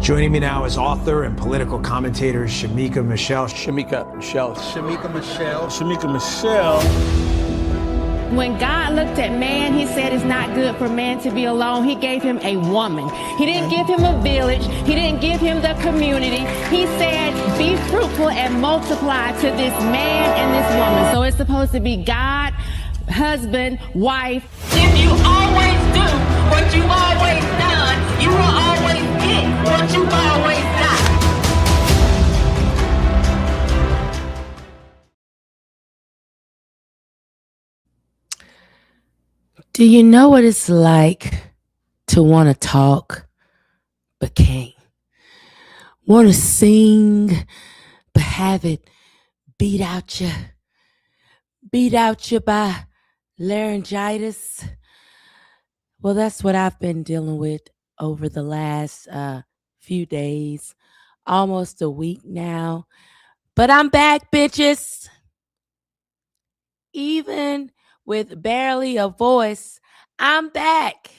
Joining me now is author and political commentator Shemeka Michelle. Shemeka Michelle. Shemeka Michelle. Shemeka Michelle. When God looked at man, he said it's not good for man to be alone. He gave him a woman. He didn't give him a village. He didn't give him the community. He said, be fruitful and multiply to this man and this woman. So it's supposed to be God, husband, wife. If you always do what you've always done, you will always get what you've always done. Do you know what it's like to want to talk but can't? Want to sing but have it beat out you by laryngitis? Well, that's what I've been dealing with over the last few days, almost a week now. But I'm back, bitches. Even with barely a voice, I'm back.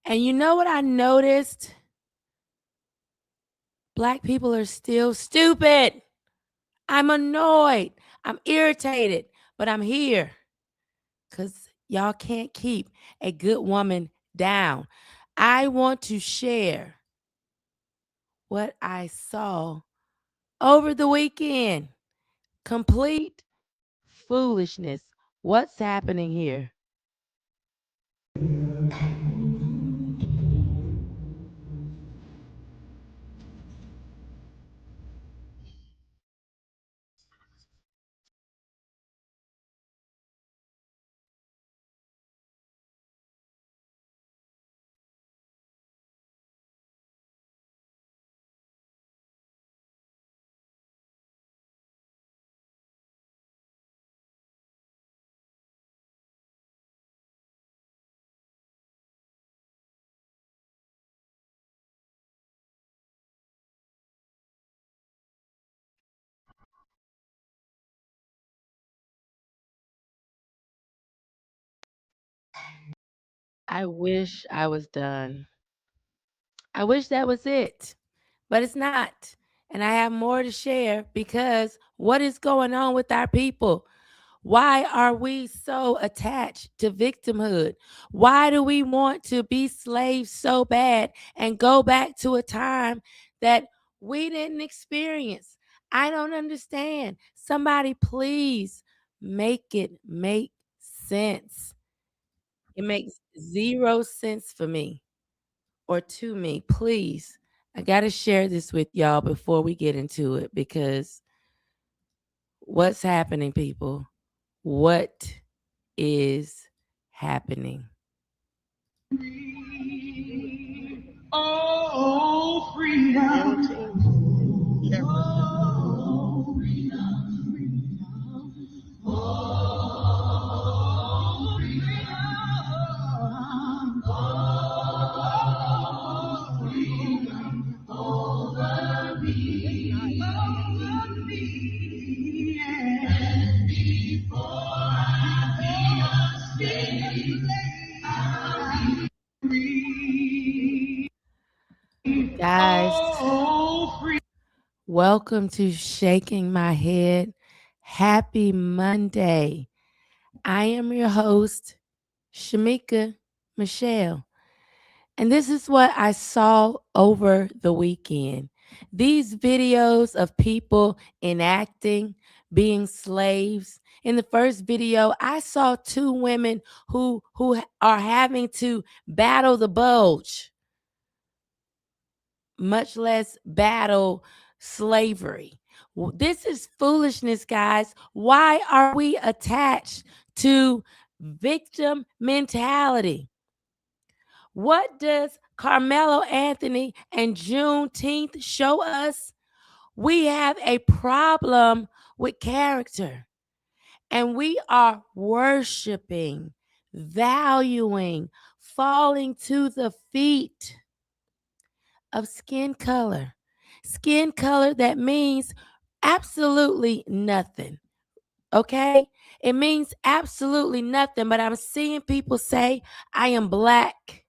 And you know what I noticed? Black people are still stupid. I'm annoyed. I'm irritated, but I'm here because y'all can't keep a good woman down. I want to share what I saw over the weekend. Complete foolishness. What's happening here? I wish I was done. I wish that was it, but it's not. And I have more to share because what is going on with our people? Why are we so attached to victimhood? Why do we want to be slaves so bad and go back to a time that we didn't experience? I don't understand. Somebody please make it make sense. It makes zero sense for me or to me. Please, I got to share this with y'all before we get into it because what's happening, people? What is happening? Oh, freedom. Oh, freedom. Oh, freedom. Oh, freedom over me. Over me. And before I be a slave, I'll be free. Guys, Oh, free. welcome to Shaking My Head. Happy Monday. I am your host, Shemeka Michelle. And this is what I saw over the weekend. These videos of people enacting, being slaves. In the first video, I saw two women who are having to battle the bulge, much less battle slavery. This is foolishness, guys. Why are we attached to victim mentality? What does Karmelo Anthony and Juneteenth show us? We have a problem with character, and we are worshiping, valuing, falling to the feet of skin color. Skin color that means absolutely nothing. Okay? It means absolutely nothing, but I'm seeing people say, I am black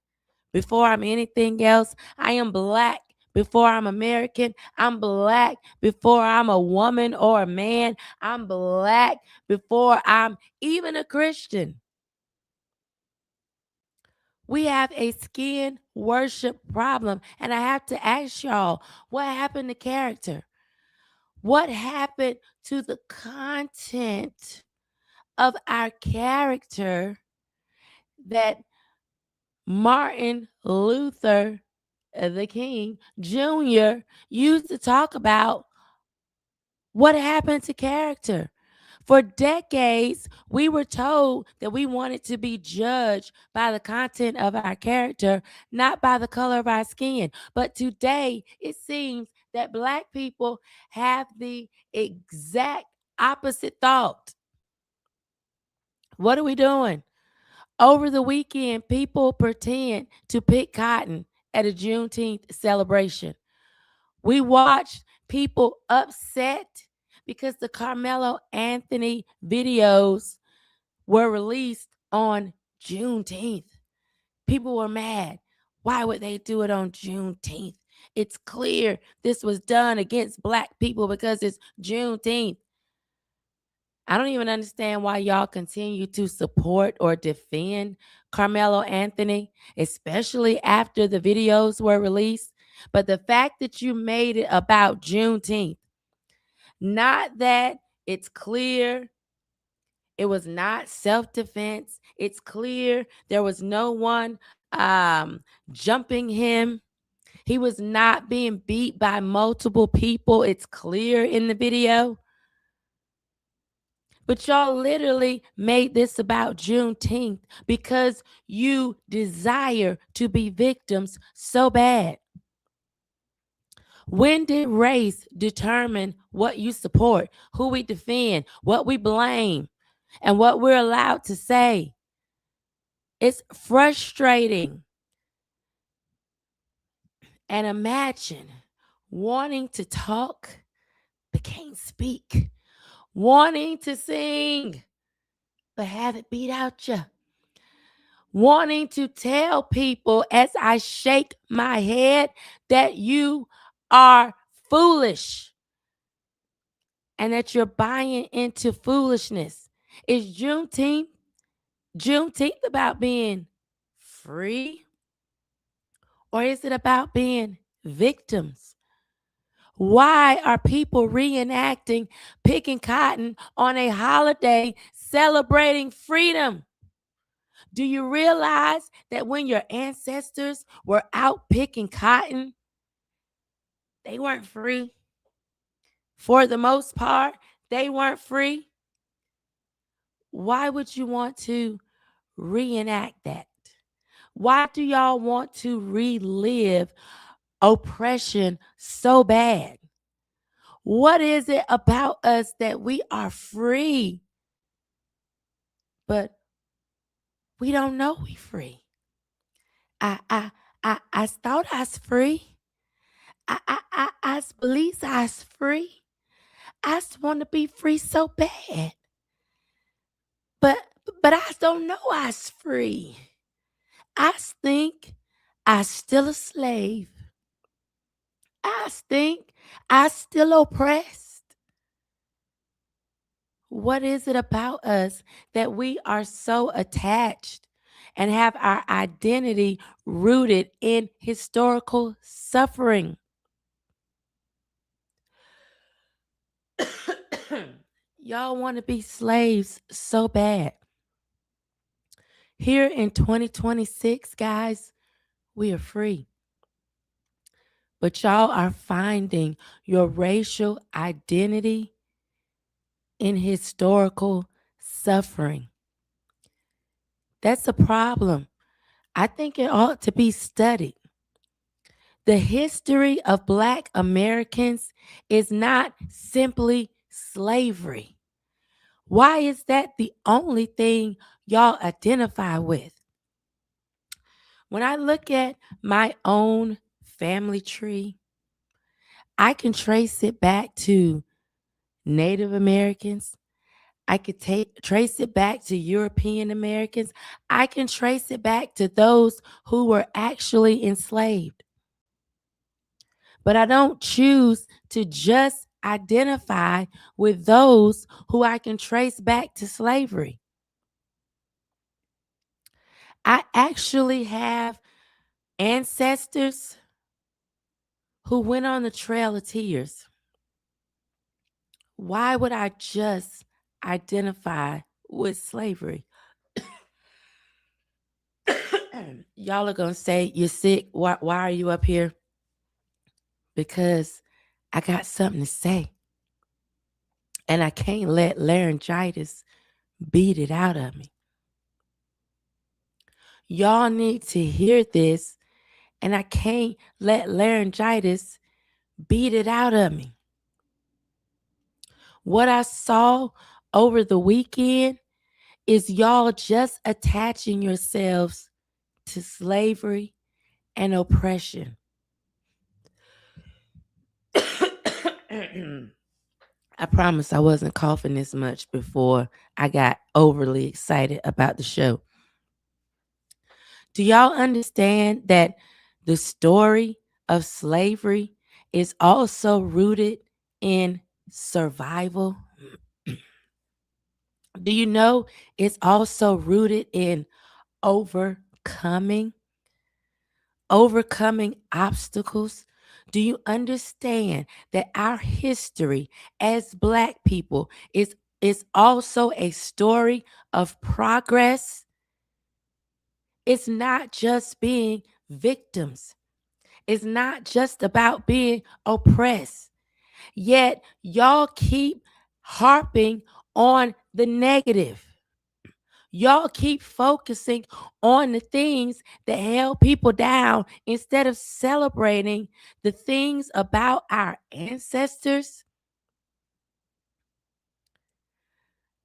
before I'm anything else. I am black before I'm American. I'm black before I'm a woman or a man. I'm black before I'm even a Christian. We have a skin worship problem. And I have to ask y'all, what happened to character? What happened to the content of our character that Martin Luther the King Jr. used to talk about? What happened to character? For decades, we were told that we wanted to be judged by the content of our character, not by the color of our skin. But today, it seems that Black people have the exact opposite thought. What are we doing? Over the weekend, people pretend to pick cotton at a Juneteenth celebration. We watched people upset because the Karmelo Anthony videos were released on Juneteenth. People were mad. Why would they do it on Juneteenth? It's clear this was done against Black people because it's Juneteenth. I don't even understand why y'all continue to support or defend Karmelo Anthony, especially after the videos were released. But the fact that you made it about Juneteenth, not that it's clear it was not self-defense. It's clear there was no one jumping him. He was not being beat by multiple people. It's clear in the video. But y'all literally made this about Juneteenth because you desire to be victims so bad. When did race determine what you support, who we defend, what we blame, and what we're allowed to say? It's frustrating. And imagine wanting to talk but can't speak, wanting to sing but have it beat out you, wanting to tell people as I shake my head that you are foolish and that you're buying into foolishness. Is Juneteenth about being free, or is it about being victims? Why are people reenacting picking cotton on a holiday celebrating freedom? Do you realize that when your ancestors were out picking cotton, they weren't free? For the most part, they weren't free. Why would you want to reenact that? Why do y'all want to relive oppression so bad? What is it about us that we are free, but we don't know we free? I thought I was free. I believe I was free. I just want to be free so bad. But I don't know I was free. I think I still a slave. I think I still oppressed. What is it about us that we are so attached and have our identity rooted in historical suffering? Y'all want to be slaves so bad. Here in 2026, guys, we are free. But y'all are finding your racial identity in historical suffering. That's a problem. I think it ought to be studied. The history of Black Americans is not simply slavery. Why is that the only thing y'all identify with? When I look at my own family tree, I can trace it back to Native Americans. I could trace it back to European Americans. I can trace it back to those who were actually enslaved. but I don't choose to just identify with those who I can trace back to slavery. I actually have ancestors who went on the Trail of Tears. Why would I just identify with slavery? Y'all are going to say, you're sick. Why are you up here? Because I got something to say. And I can't let laryngitis beat it out of me. Y'all need to hear this, and I can't let laryngitis beat it out of me. What I saw over the weekend is y'all just attaching yourselves to slavery and oppression. I promise I wasn't coughing this much before I got overly excited about the show. Do y'all understand that the story of slavery is also rooted in survival? Do you know it's also rooted in overcoming obstacles? Do you understand that our history as Black people is also a story of progress? It's not just being victims. It's not just about being oppressed. Yet y'all keep harping on the negative. Y'all keep focusing on the things that held people down instead of celebrating the things about our ancestors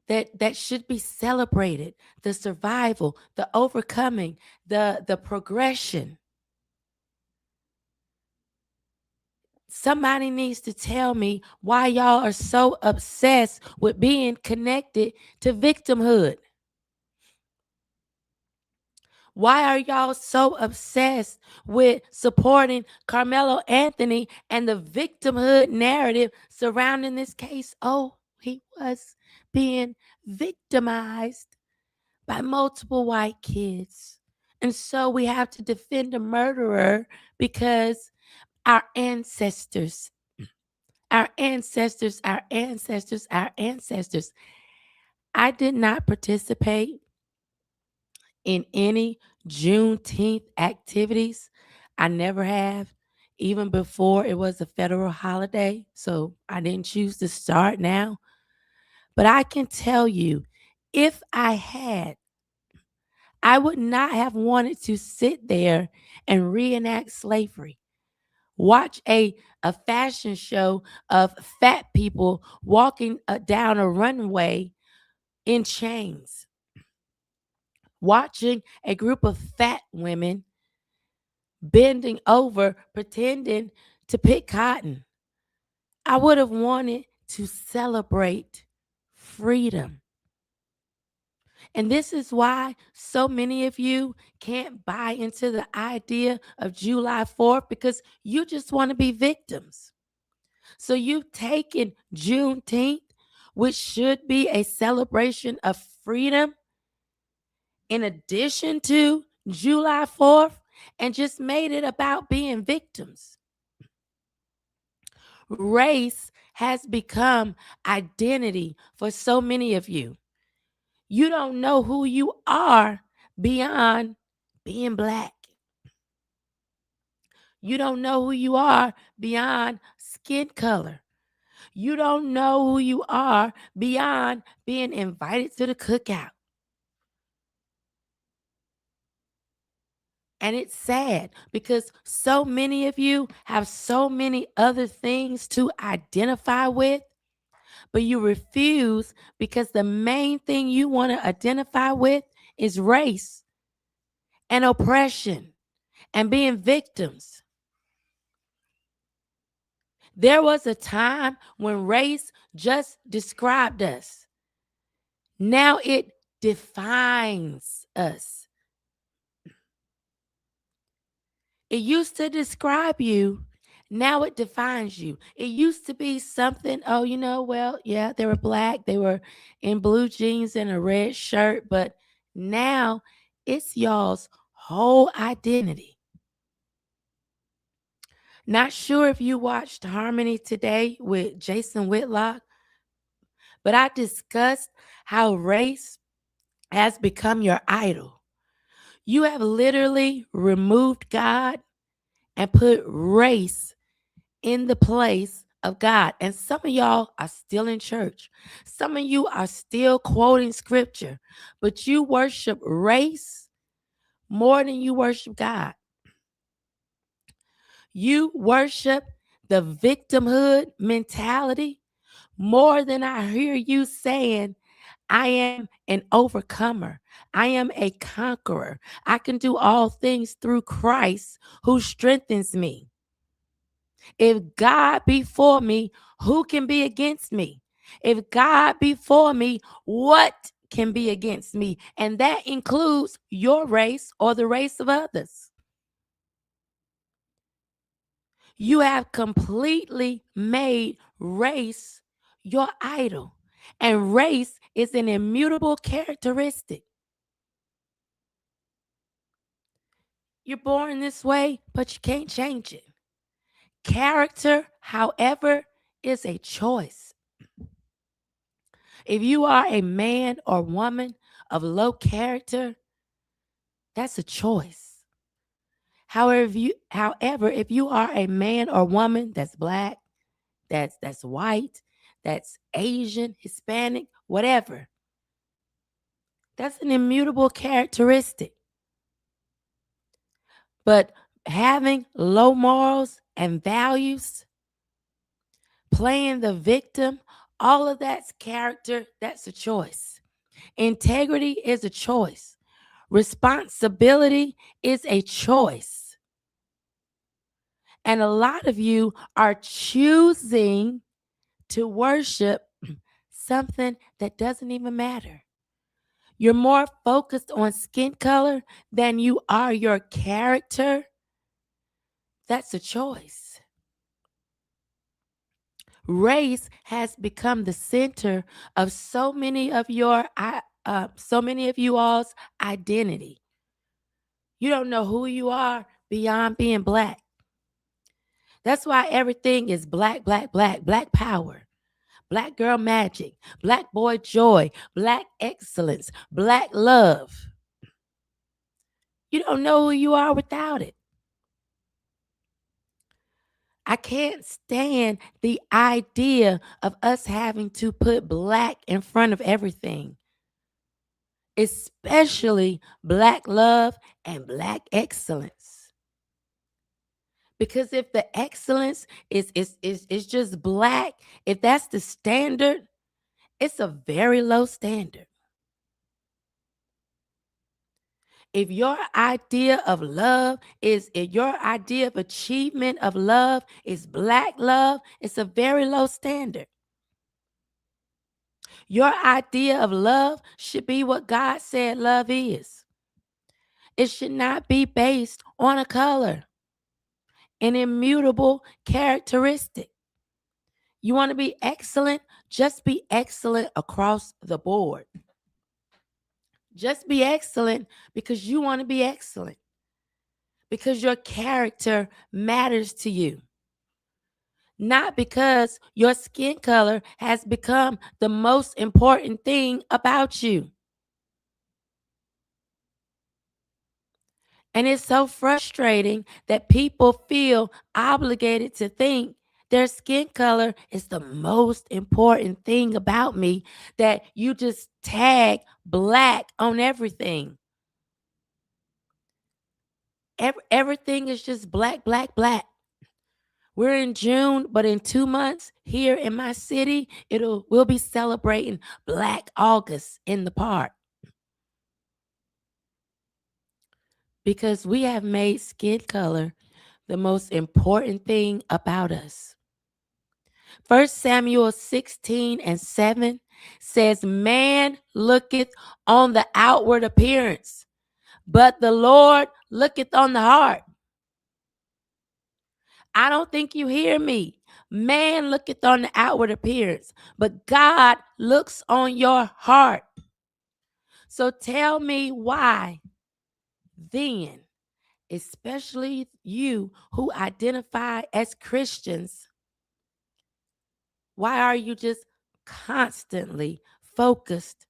that should be celebrated: the survival, the overcoming, the progression. Somebody needs to tell me why y'all are so obsessed with being connected to victimhood. Why are y'all so obsessed with supporting Karmelo Anthony and the victimhood narrative surrounding this case? Oh, he was being victimized by multiple white kids. And so we have to defend a murderer because our ancestors. I did not participate in any Juneteenth activities. I never have, even before it was a federal holiday. So I didn't choose to start now. But I can tell you, if I had, I would not have wanted to sit there and reenact slavery. Watch a fashion show of fat people walking down a runway in chains. Watching a group of fat women bending over, pretending to pick cotton. I would have wanted to celebrate freedom. And this is why so many of you can't buy into the idea of July 4th, because you just want to be victims. So you've taken Juneteenth, which should be a celebration of freedom, in addition to July 4th, and just made it about being victims. Race has become identity for so many of you. You don't know who you are beyond being Black. You don't know who you are beyond skin color. You don't know who you are beyond being invited to the cookout. And it's sad because so many of you have so many other things to identify with, but you refuse because the main thing you want to identify with is race and oppression and being victims. There was a time when race just described us. Now it defines us. It used to describe you Now it defines you. It used to be something, oh, well, yeah, they were black, they were in blue jeans and a red shirt, but now it's y'all's whole identity. Not sure if you watched Harmony today with Jason Whitlock, but I discussed how race has become your idol. You have literally removed God and put race in the place of God. And some of y'all are still in church. Some of you are still quoting scripture, but you worship race more than you worship God. You worship the victimhood mentality more than I hear you saying, I am an overcomer. I am a conqueror. I can do all things through Christ who strengthens me. If God be for me, who can be against me? If God be for me, what can be against me? And that includes your race or the race of others. You have completely made race your idol. And race is an immutable characteristic. You're born this way, but you can't change it. Character, however, is a choice. If you are a man or woman of low character, that's a choice. However, if you are a man or woman that's black, that's white, that's Asian, Hispanic, whatever, that's an immutable characteristic. But having low morals and values, playing the victim, all of that's character, that's a choice. Integrity is a choice. Responsibility is a choice. And a lot of you are choosing to worship something that doesn't even matter. You're more focused on skin color than you are your character. That's a choice. Race has become the center of so many of you all's identity. You don't know who you are beyond being black. That's why everything is black, black, black, black power, black girl magic, black boy joy, black excellence, black love. You don't know who you are without it. I can't stand the idea of us having to put black in front of everything, especially black love and black excellence. Because if the excellence is just black, if that's the standard, it's a very low standard. If your idea of love if your idea of achievement of love is black love, it's a very low standard. Your idea of love should be what God said love is. It should not be based on a color, an immutable characteristic. You want to be excellent? Just be excellent across the board. Just be excellent because you want to be excellent. Because your character matters to you. Not because your skin color has become the most important thing about you. And it's so frustrating that people feel obligated to think their skin color is the most important thing about me, that you just tag black on everything. Everything is just black, black, black. We're in June, but in 2 months here in my city, we'll be celebrating Black August in the park. Because we have made skin color the most important thing about us. 1 Samuel 16:7 says, man looketh on the outward appearance, but the Lord looketh on the heart. I don't think you hear me. Man looketh on the outward appearance, but God looks on your heart. So tell me why then, especially you who identify as Christians, why are you just constantly focused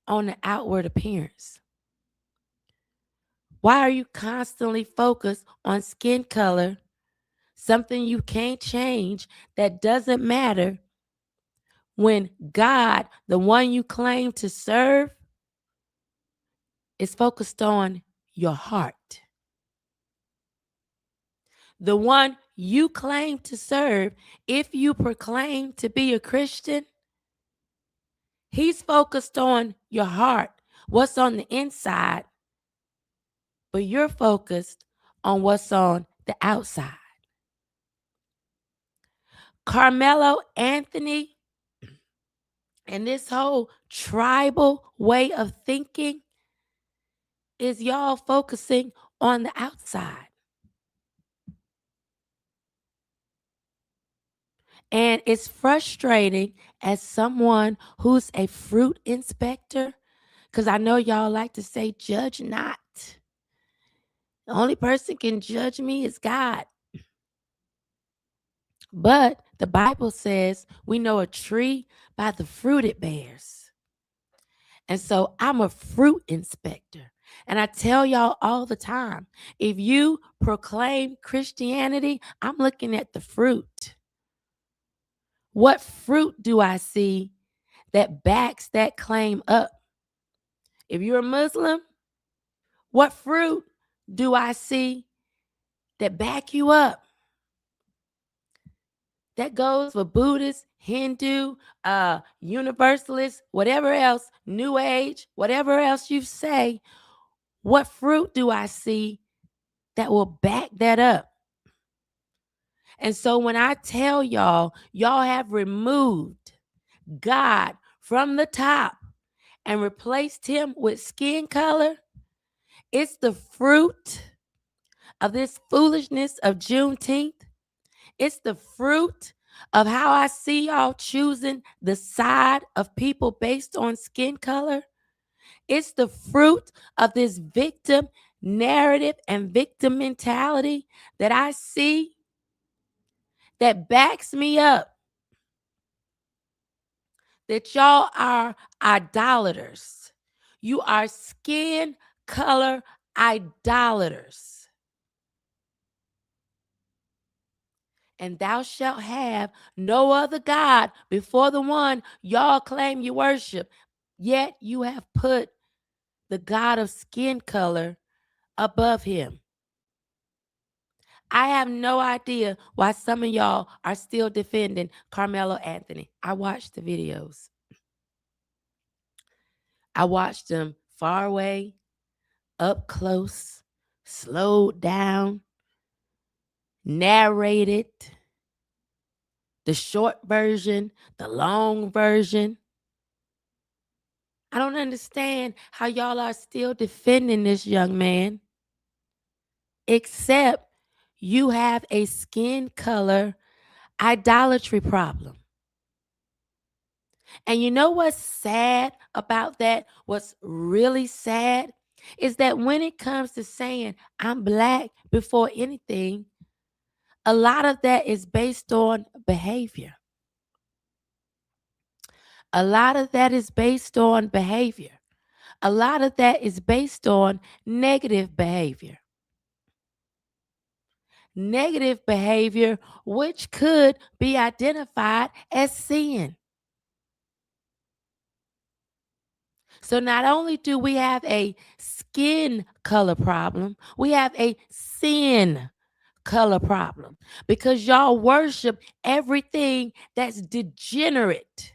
on the outward appearance? Why are you constantly focused on skin color, something you can't change that doesn't matter, when God, the one you claim to serve, is focused on your heart? The one you claim to serve, if you proclaim to be a Christian, he's focused on your heart, what's on the inside, but you're focused on what's on the outside. Karmelo Anthony and this whole tribal way of thinking is y'all focusing on the outside. And it's frustrating as someone who's a fruit inspector, because I know y'all like to say, judge not. The only person can judge me is God. But the Bible says we know a tree by the fruit it bears. And so I'm a fruit inspector. And I tell y'all all the time, if you proclaim Christianity, I'm looking at the fruit. What fruit do I see that backs that claim up? If you're a Muslim, what fruit do I see that back you up? That goes for Buddhist, Hindu, Universalist, whatever else, New Age, whatever else you say. What fruit do I see that will back that up? And so when I tell y'all, y'all have removed God from the top and replaced him with skin color, it's the fruit of this foolishness of Juneteenth. It's the fruit of how I see y'all choosing the side of people based on skin color. It's the fruit of this victim narrative and victim mentality that I see that backs me up that y'all are idolaters. You are skin color idolaters. And thou shalt have no other God before the one y'all claim you worship. Yet you have put the God of skin color above him. I have no idea why some of y'all are still defending Karmelo Anthony. I watched the videos. I watched them far away, up close, slowed down, narrated, the short version, the long version. I don't understand how y'all are still defending this young man, except you have a skin color idolatry problem. And you know what's sad about that? What's really sad is that when it comes to saying I'm black before anything, a lot of that is based on behavior. A lot of that is based on behavior. A lot of that is based on negative behavior. Negative behavior, which could be identified as sin. So not only do we have a skin color problem, we have a sin color problem because y'all worship everything that's degenerate.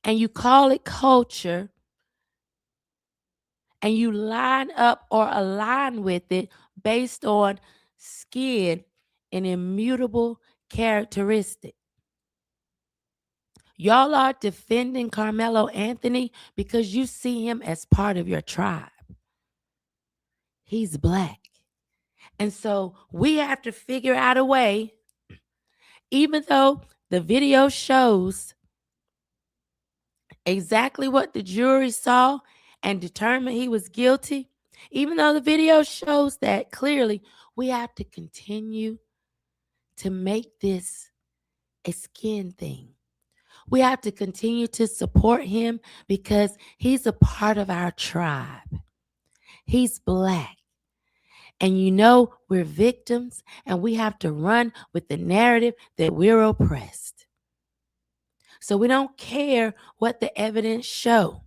And you call it culture, and you line up or align with it based on skin, an immutable characteristic. Y'all are defending Karmelo Anthony because you see him as part of your tribe. He's black. And so we have to figure out a way, even though the video shows exactly what the jury saw and determined he was guilty, even though the video shows that clearly, we have to continue to make this a skin thing. We have to continue to support him because he's a part of our tribe. He's Black. And you know, we're victims and we have to run with the narrative that we're oppressed. So we don't care what the evidence show.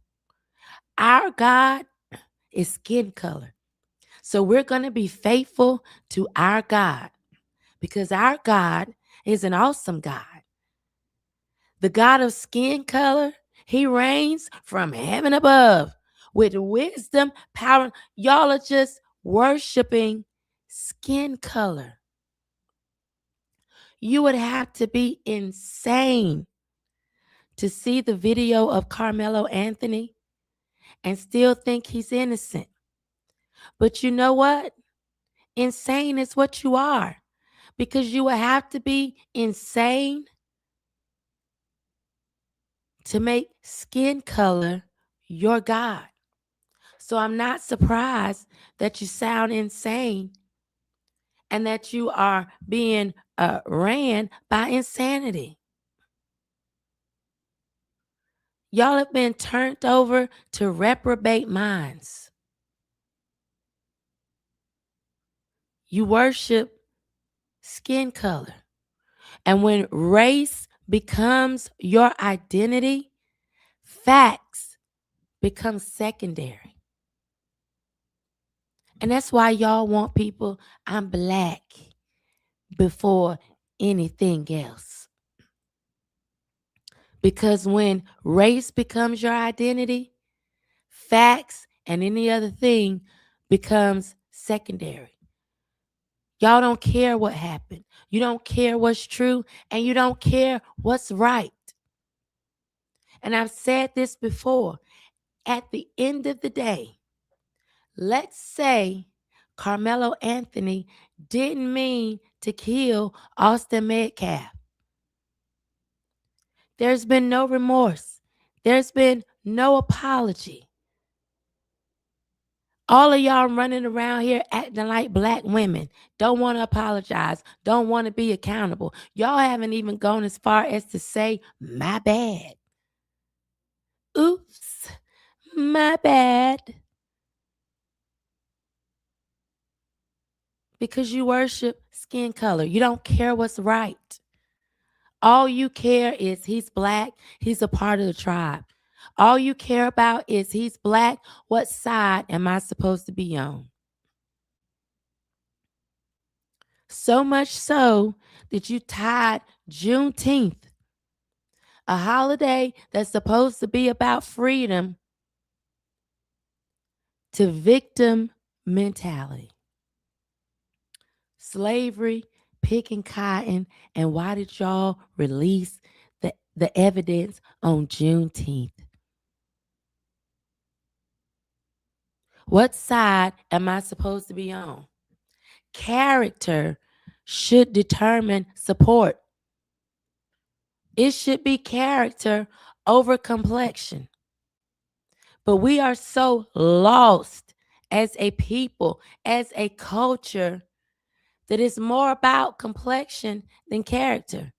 Our God is skin color. So we're going to be faithful to our God because our God is an awesome God. The God of skin color, he reigns from heaven above with wisdom, power. Y'all are just worshiping skin color. You would have to be insane to see the video of Karmelo Anthony and still think he's innocent. But you know what? Insane is what you are, because you would have to be insane to make skin color your God. So I'm not surprised that you sound insane and that you are being ran by insanity. Y'all have been turned over to reprobate minds. You worship skin color. And when race becomes your identity, facts become secondary. And that's why y'all want people, I'm Black, before anything else. Because when race becomes your identity, facts and any other thing becomes secondary. Y'all don't care what happened. You don't care what's true, and you don't care what's right. And I've said this before. At the end of the day, let's say Karmelo Anthony didn't mean to kill Austin Metcalf. There's been no remorse. There's been no apology. All of y'all running around here acting like Black women, don't want to apologize, don't want to be accountable. Y'all haven't even gone as far as to say, my bad. Oops, my bad. Because you worship skin color. You don't care what's right. All you care is he's Black, he's a part of the tribe. All you care about is he's Black. What side am I supposed to be on? So much so that you tied Juneteenth, a holiday that's supposed to be about freedom, to victim mentality. Slavery, picking cotton, and why did y'all release the evidence on Juneteenth? What side am I supposed to be on? Character should determine support. It should be character over complexion. But we are so lost as a people, as a culture, that it's more about complexion than character.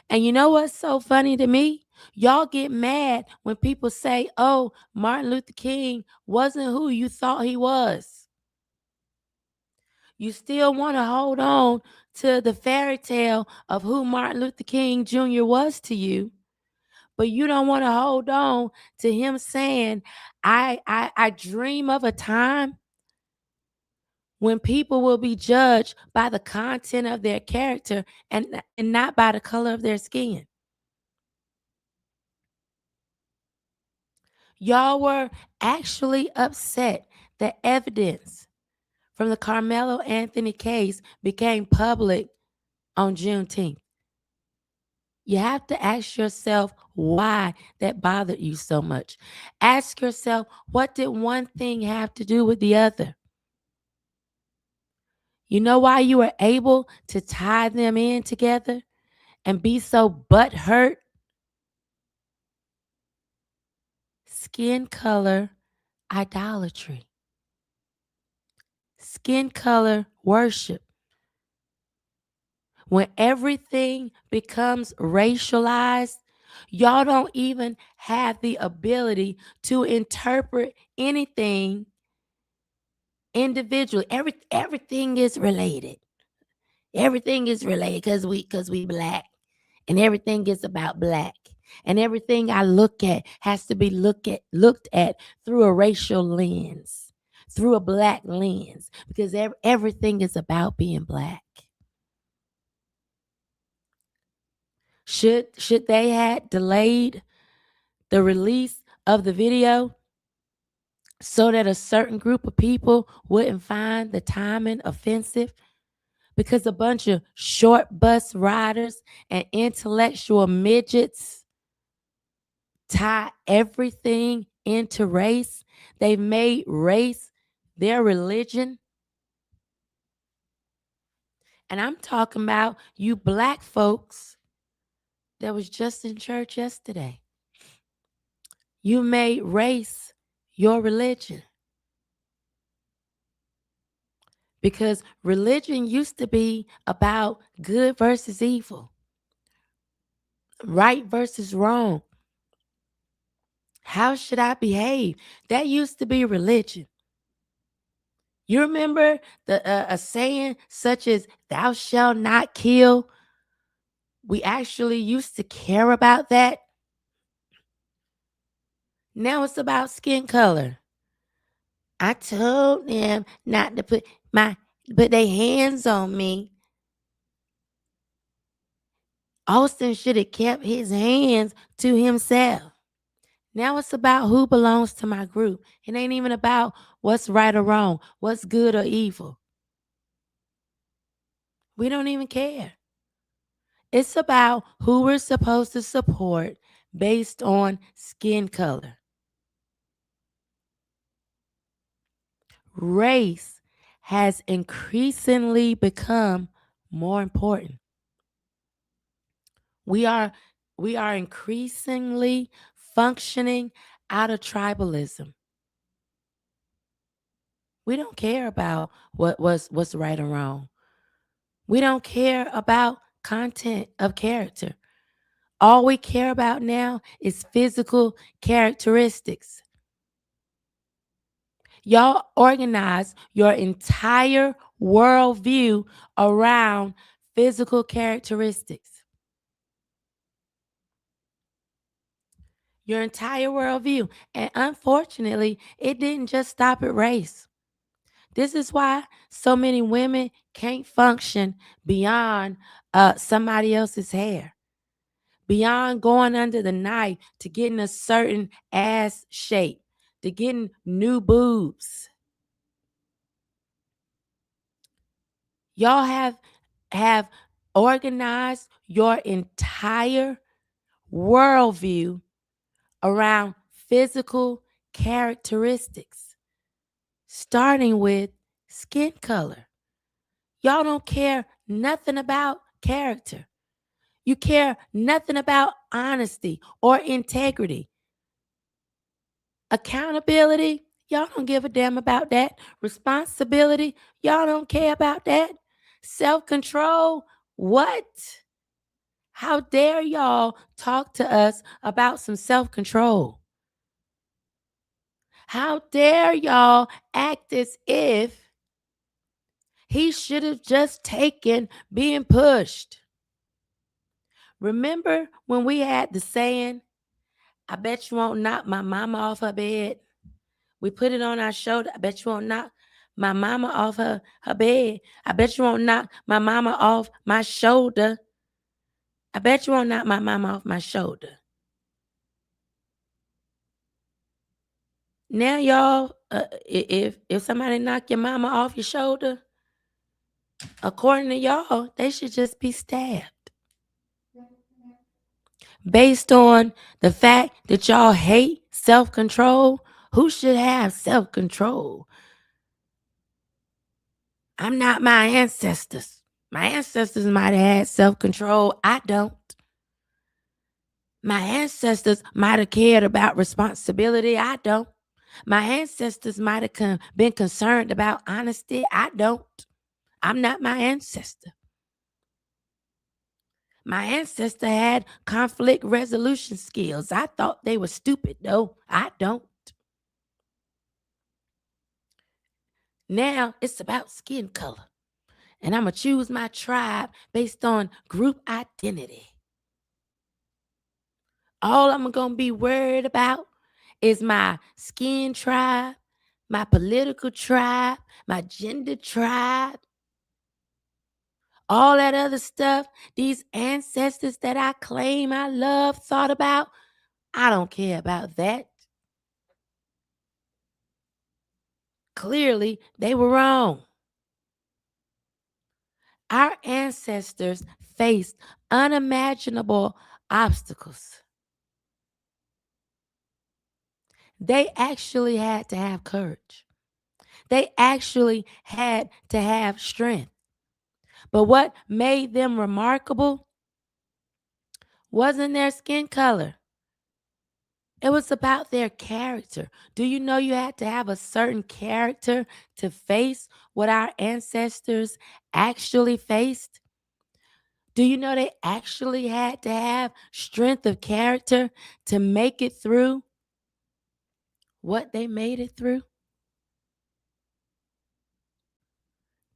And you know what's so funny to me? Y'all get mad when people say, oh, Martin Luther King wasn't who you thought he was. You still want to hold on to the fairy tale of who Martin Luther King Jr. was to you, but you don't want to hold on to him saying, I dream of a time when people will be judged by the content of their character and not by the color of their skin. Y'all were actually upset that evidence from the Karmelo Anthony case became public on Juneteenth. You have to ask yourself why that bothered you so much. Ask yourself, what did one thing have to do with the other? You know why you were able to tie them in together and be so butthurt? Skin color idolatry. Skin color worship. When everything becomes racialized, y'all don't even have the ability to interpret anything individually. Everything is related. Everything is related because we black, and everything is about black. And everything I look at has to be looked at through a racial lens, through a black lens, because everything is about being black. Should they had delayed the release of the video so that a certain group of people wouldn't find the timing offensive? Because a bunch of short bus riders and intellectual midgets tie everything into race. They've made race their religion. And I'm talking about you black folks that was just in church yesterday. You made race your religion. Because religion used to be about good versus evil, right versus wrong. How should I behave? That used to be religion. You remember a saying such as "thou shalt not kill"? We actually used to care about that. Now it's about skin color. I told them not to put their hands on me. Austin should have kept his hands to himself. Now it's about who belongs to my group. It ain't even about what's right or wrong, what's good or evil. We don't even care. It's about who we're supposed to support based on skin color. Race has increasingly become more important. We are increasingly functioning out of tribalism. We don't care about what's right or wrong. We don't care about content of character. All we care about now is physical characteristics. Y'all organize your entire worldview around physical characteristics. Your entire worldview. And unfortunately, it didn't just stop at race. This is why so many women can't function beyond somebody else's hair, beyond going under the knife to getting a certain ass shape, to getting new boobs. Y'all have organized your entire worldview around physical characteristics, starting with skin color. Y'all don't care nothing about character. You care nothing about honesty or integrity. Accountability, y'all don't give a damn about that. Responsibility, y'all don't care about that. Self-control, what? How dare y'all talk to us about some self-control? How dare y'all act as if he should have just taken being pushed? Remember when we had the saying, I bet you won't knock my mama off her bed? We put it on our shoulder. I bet you won't knock my mama off her bed. I bet you won't knock my mama off my shoulder. I bet you won't knock my mama off my shoulder. Now, y'all, if somebody knock your mama off your shoulder, according to y'all, they should just be stabbed. Based on the fact that y'all hate self-control, who should have self-control? I'm not my ancestors. My ancestors might have had self-control. I don't. My ancestors might have cared about responsibility. I don't. My ancestors might have been concerned about honesty. I don't. I'm not my ancestor. My ancestor had conflict resolution skills. I thought they were stupid, though. I don't. Now it's about skin color. And I'm going to choose my tribe based on group identity. All I'm going to be worried about is my skin tribe, my political tribe, my gender tribe, all that other stuff, these ancestors that I claim I love, thought about. I don't care about that. Clearly, they were wrong. Our ancestors faced unimaginable obstacles. They actually had to have courage. They actually had to have strength. But what made them remarkable wasn't their skin color. It was about their character. Do you know you had to have a certain character to face what our ancestors actually faced? Do you know they actually had to have strength of character to make it through what they made it through?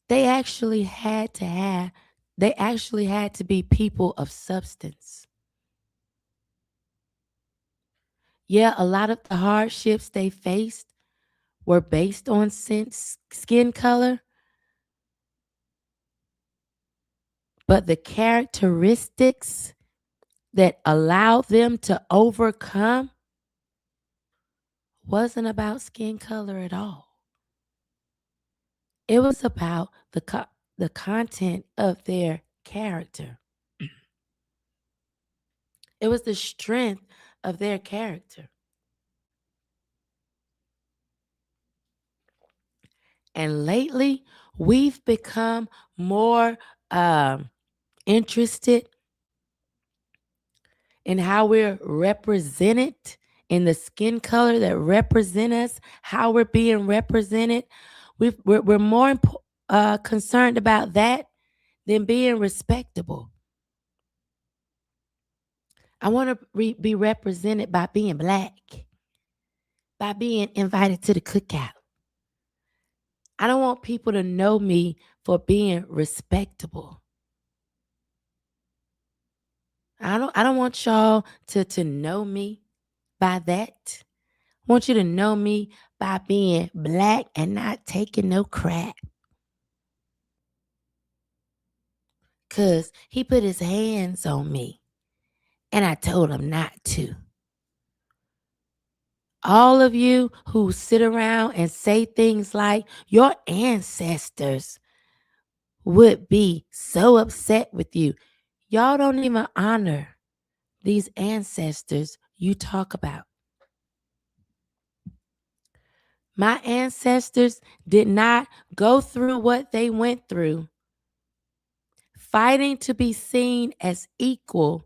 They actually had to be people of substance. Yeah, a lot of the hardships they faced were based on skin color, but the characteristics that allowed them to overcome wasn't about skin color at all. It was about the content of their character. It was the strength of their character. And lately, we've become more interested in how we're represented, in the skin color that represent us, how we're being represented. We're more concerned about that than being respectable. I want to be represented by being Black, by being invited to the cookout. I don't want people to know me for being respectable. I don't want y'all to know me by that. I want you to know me by being Black and not taking no crap. Because he put his hands on me and I told him not to. All of you who sit around and say things like your ancestors would be so upset with you, y'all don't even honor these ancestors you talk about. My ancestors did not go through what they went through, fighting to be seen as equal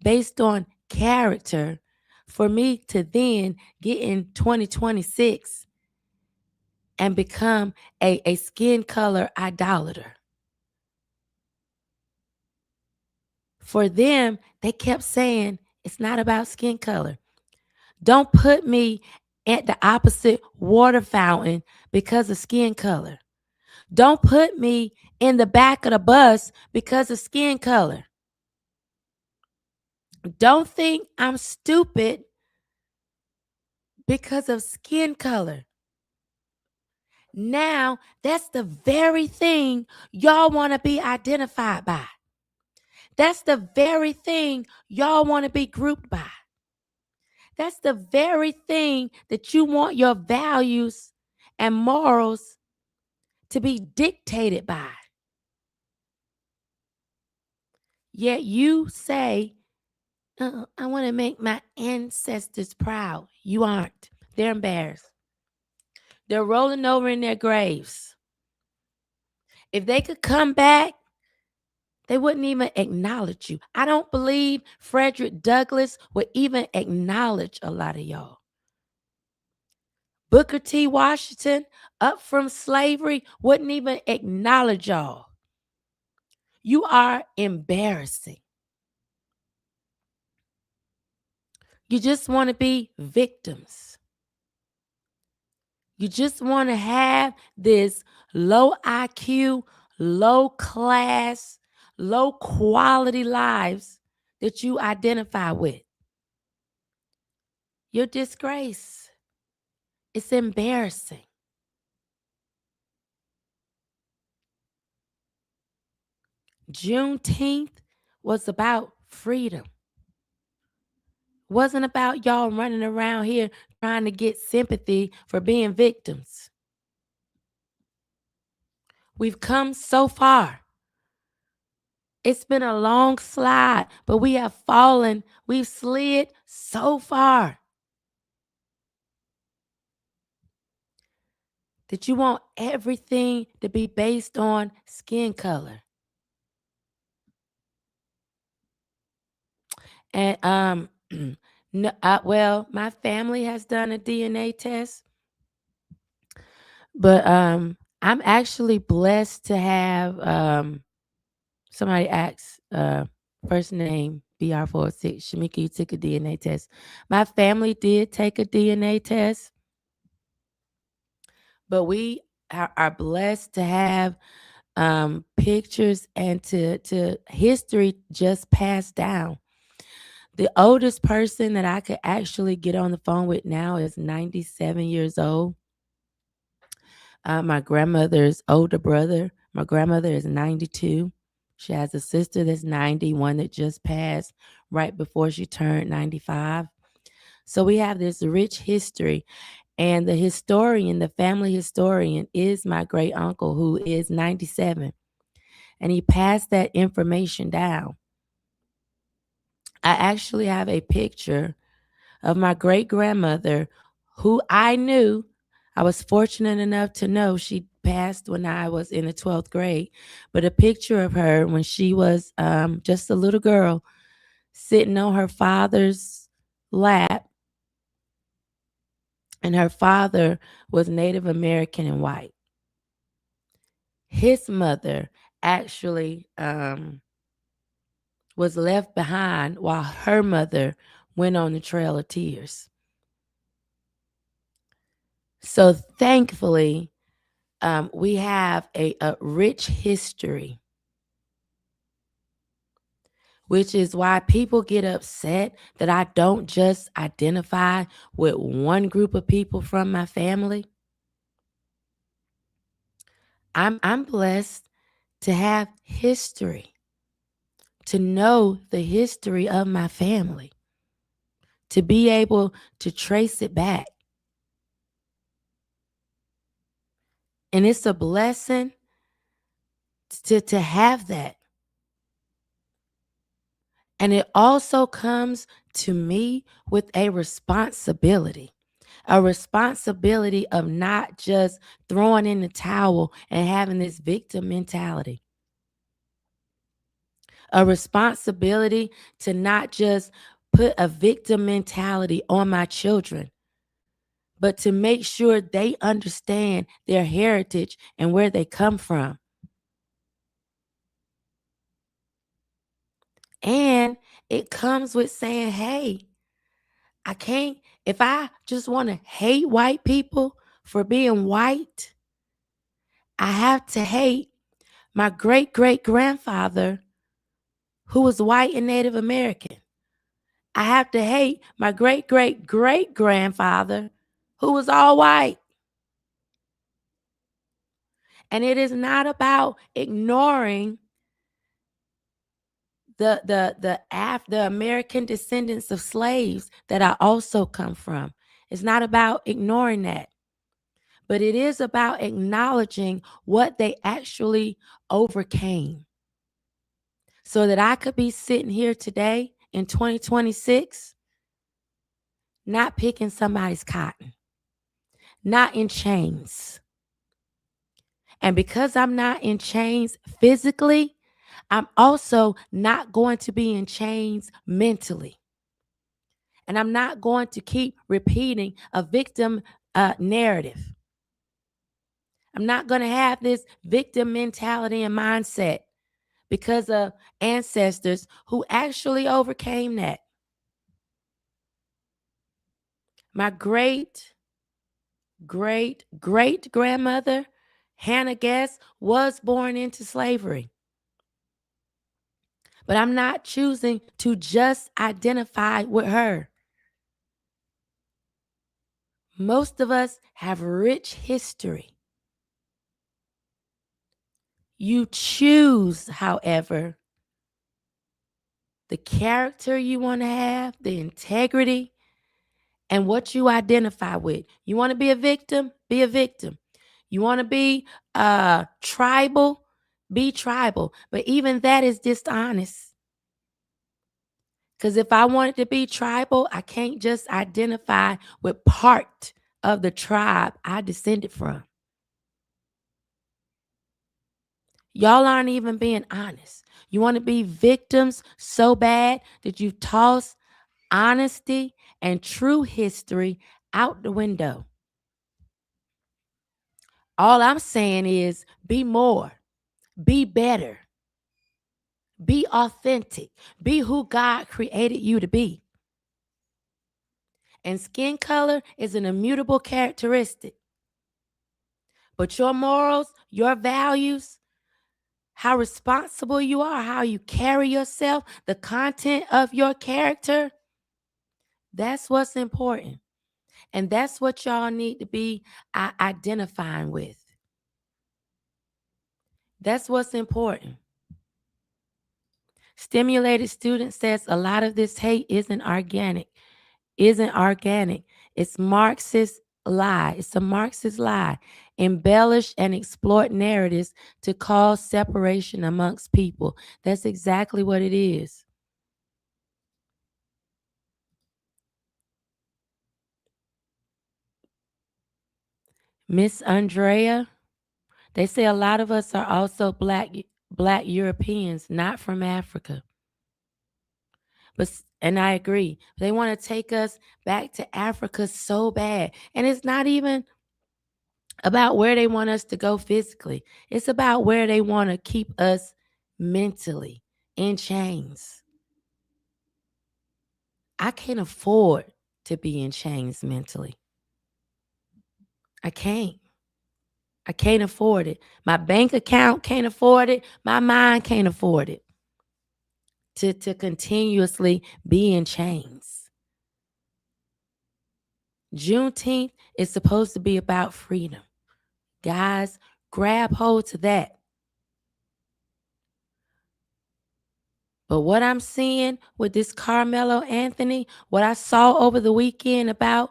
based on character, for me to then get in 2026 and become a skin color idolater. For them, they kept saying, it's not about skin color. Don't put me at the opposite water fountain because of skin color. Don't put me in the back of the bus because of skin color. Don't think I'm stupid because of skin color. Now, that's the very thing y'all want to be identified by. That's the very thing y'all want to be grouped by. That's the very thing that you want your values and morals to be dictated by. Yet you say, I want to make my ancestors proud. You aren't. They're embarrassed. They're rolling over in their graves. If they could come back, they wouldn't even acknowledge you. I don't believe Frederick Douglass would even acknowledge a lot of y'all. Booker T. Washington, up from slavery, wouldn't even acknowledge y'all. You are embarrassing. You just want to be victims. You just want to have this low IQ, low class, low quality lives that you identify with. Your disgrace. It's embarrassing. Juneteenth was about freedom. It wasn't about y'all running around here trying to get sympathy for being victims. We've come so far. It's been a long slide, but we have fallen. We've slid so far that you want everything to be based on skin color. And no, well, my family has done a DNA test, but I'm actually blessed to have somebody asked first name BR406, Shemeka, you took a DNA test. My family did take a DNA test, but we are blessed to have pictures and to history just passed down. The oldest person that I could actually get on the phone with now is 97 years old. My grandmother's older brother, my grandmother is 92. She has a sister that's 90, one that just passed right before she turned 95. So we have this rich history. And the historian, the family historian, is my great uncle, who is 97. And he passed that information down. I actually have a picture of my great grandmother, who I knew. I was fortunate enough to know she passed when I was in the 12th grade, but a picture of her when she was just a little girl sitting on her father's lap. And her father was Native American and white. His mother actually was left behind while her mother went on the Trail of Tears. So thankfully, we have a rich history, which is why people get upset that I don't just identify with one group of people from my family. I'm blessed to have history, to know the history of my family, to be able to trace it back. And it's a blessing to have that. And it also comes to me with a responsibility of not just throwing in the towel and having this victim mentality. A responsibility to not just put a victim mentality on my children, but to make sure they understand their heritage and where they come from. And it comes with saying, hey, I can't, if I just want to hate white people for being white, I have to hate my great great grandfather who was white and Native American. I have to hate my great great great grandfather who was all white. And it is not about ignoring the American descendants of slaves that I also come from. It's not about ignoring that. But it is about acknowledging what they actually overcame, so that I could be sitting here today in 2026, not picking somebody's cotton, not in chains, And because I'm not in chains physically, I'm also not going to be in chains mentally. And I'm not going to keep repeating a victim narrative. I'm not going to have this victim mentality and mindset because of ancestors who actually overcame that. My great grandmother, Hannah Guest, was born into slavery. But I'm not choosing to just identify with her. Most of us have rich history. You choose, however, the character you want to have, the integrity, and what you identify with. You want to be a victim? Be a victim. You want to be tribal? Be tribal. But even that is dishonest. Because if I wanted to be tribal, I can't just identify with part of the tribe I descended from. Y'all aren't even being honest. You want to be victims so bad that you toss honesty and true history out the window. All I'm saying is be more, be better, be authentic, be who God created you to be. And skin color is an immutable characteristic. But your morals, your values, how responsible you are, how you carry yourself, the content of your character, that's what's important. And that's what y'all need to be identifying with. That's what's important. Stimulated Student says a lot of this hate isn't organic. It's Marxist lie. It's a Marxist lie. Embellish and exploit narratives to cause separation amongst people. That's exactly what it is. Miss Andrea, they say a lot of us are also black Europeans, not from Africa. And I agree. They want to take us back to Africa so bad. And it's not even about where they want us to go physically. It's about where they want to keep us mentally in chains. I can't afford to be in chains mentally. I can't. I can't afford it. My bank account can't afford it. My mind can't afford it. To continuously be in chains. Juneteenth is supposed to be about freedom. Guys, grab hold to that. But what I'm seeing with this Karmelo Anthony, what I saw over the weekend about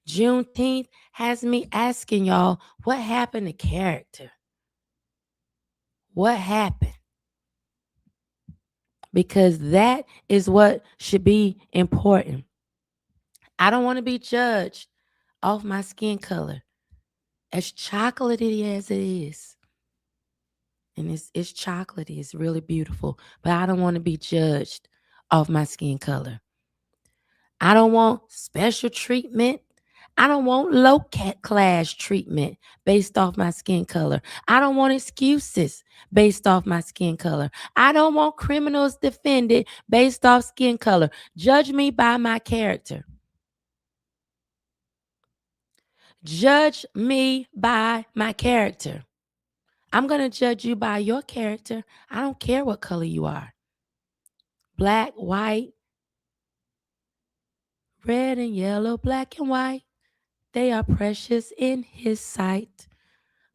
Juneteenth has me asking y'all, what happened to character? What happened? Because that is what should be important. I don't want to be judged off my skin color. As chocolatey as it is. And it's chocolatey. It's really beautiful. But I don't want to be judged off my skin color. I don't want special treatment. I don't want low class treatment based off my skin color. I don't want excuses based off my skin color. I don't want criminals defended based off skin color. Judge me by my character. Judge me by my character. I'm going to judge you by your character. I don't care what color you are. Black, white, red and yellow, black and white. They are precious in his sight.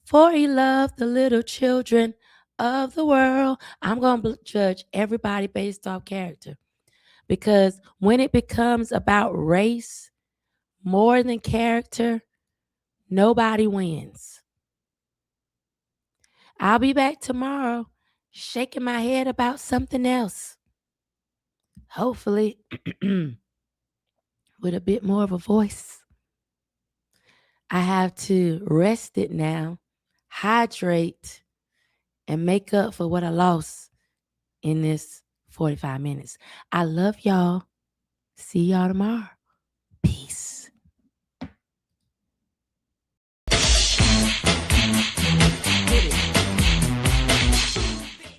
For he loved the little children of the world. I'm going to judge everybody based off character. Because when it becomes about race more than character, nobody wins. I'll be back tomorrow shaking my head about something else. Hopefully with a bit more of a voice. I have to rest it now. hydrate, and make up for what I lost in this 45 minutes. I love y'all. See y'all tomorrow.